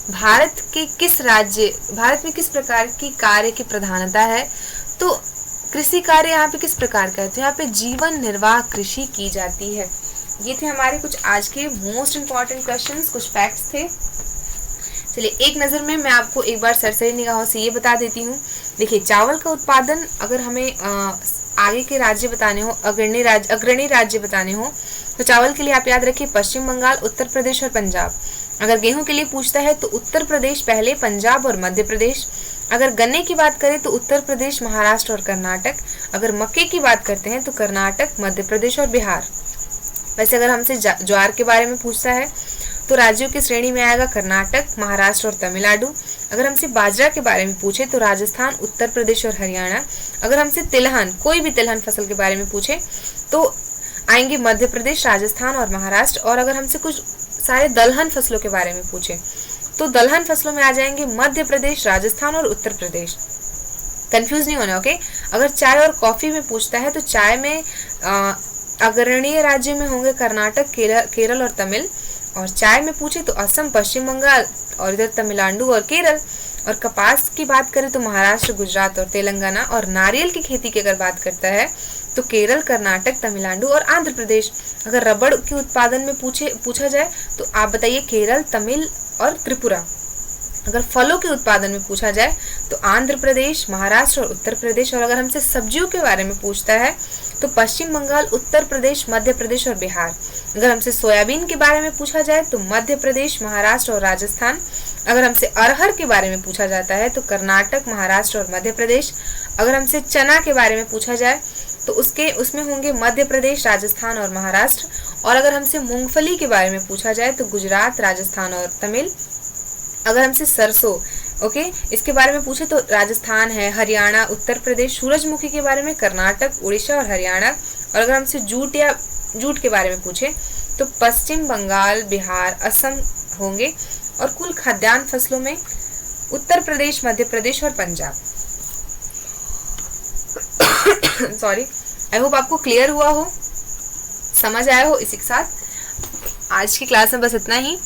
भारत में किस प्रकार की कार्य की प्रधानता है, तो कृषि कार्य यहाँ पे किस प्रकार का है, तो यहाँ पे जीवन निर्वाह कृषि की जाती है। ये थे हमारे कुछ आज के मोस्ट इम्पॉर्टेंट क्वेश्चंस, कुछ फैक्ट्स थे। चलिए एक नज़र में मैं आपको एक बार सरसरी निगाहों से ये बता देती हूँ। देखिए चावल का उत्पादन अगर हमें आगे के राज्य बताने हो, अग्रणी राज्य बताने हो, तो चावल के लिए आप याद रखिए पश्चिम बंगाल, उत्तर प्रदेश और पंजाब। अगर गेहूं के लिए पूछता है तो उत्तर प्रदेश पहले, पंजाब और मध्य प्रदेश। अगर गन्ने की बात करें तो उत्तर प्रदेश, महाराष्ट्र और कर्नाटक। अगर मक्के की बात करते हैं तो कर्नाटक, मध्य प्रदेश और बिहार। वैसे अगर हमसे ज्वार के बारे में पूछता है तो राज्यों की श्रेणी में आएगा कर्नाटक, महाराष्ट्र और तमिलनाडु। अगर हमसे बाजरा के बारे में पूछे तो राजस्थान, उत्तर प्रदेश और हरियाणा। अगर हमसे तिलहन, कोई भी तिलहन फसल के बारे में पूछे तो आएंगे मध्य प्रदेश, राजस्थान और महाराष्ट्र। और अगर हमसे कुछ सारे दलहन फसलों के बारे में पूछे तो दलहन फसलों में आ जाएंगे मध्य प्रदेश, राजस्थान और उत्तर प्रदेश। कंफ्यूज नहीं होना, ओके। अगर चाय और कॉफी में पूछता है तो चाय में अग्रणीय राज्य में होंगे कर्नाटक, केरल और तमिल। और चाय में पूछे तो असम, पश्चिम बंगाल और इधर तमिलनाडु और केरल। और कपास की बात करें तो महाराष्ट्र, गुजरात और तेलंगाना। और नारियल की खेती की अगर बात करता है तो केरल, कर्नाटक, तमिलनाडु और आंध्र प्रदेश। अगर रबड़ के उत्पादन में पूछा जाए तो आप बताइए केरल, तमिल और त्रिपुरा। अगर फलों के उत्पादन में पूछा जाए तो आंध्र प्रदेश, महाराष्ट्र और उत्तर प्रदेश। और अगर हमसे सब्जियों के बारे में पूछता है तो पश्चिम बंगाल, उत्तर प्रदेश, मध्य प्रदेश और बिहार। अगर हमसे सोयाबीन के बारे में पूछा जाए तो मध्य प्रदेश, महाराष्ट्र और राजस्थान। अगर हमसे अरहर के बारे में पूछा जाता है तो कर्नाटक, महाराष्ट्र और मध्य प्रदेश। अगर हमसे चना के बारे में पूछा जाए तो उसमें होंगे मध्य प्रदेश, राजस्थान और महाराष्ट्र। और अगर हमसे मूंगफली के बारे में पूछा जाए तो गुजरात, राजस्थान और तमिल। अगर हमसे सरसों इसके बारे में पूछे तो राजस्थान है, हरियाणा, उत्तर प्रदेश। सूरजमुखी के बारे में कर्नाटक, उड़ीसा और हरियाणा। और अगर हमसे जूट के बारे में पूछे तो पश्चिम बंगाल, बिहार, असम होंगे। और कुल खाद्यान्न फसलों में उत्तर प्रदेश, मध्य प्रदेश और पंजाब। सॉरी, आई होप आपको क्लियर हुआ हो, समझ आया हो। इसी के साथ आज की क्लास में बस इतना ही।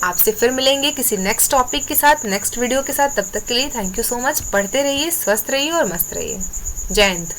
आपसे फिर मिलेंगे किसी नेक्स्ट टॉपिक के साथ, नेक्स्ट वीडियो के साथ। तब तक के लिए थैंक यू सो मच। पढ़ते रहिए, स्वस्थ रहिए और मस्त रहिए। जय हिंद।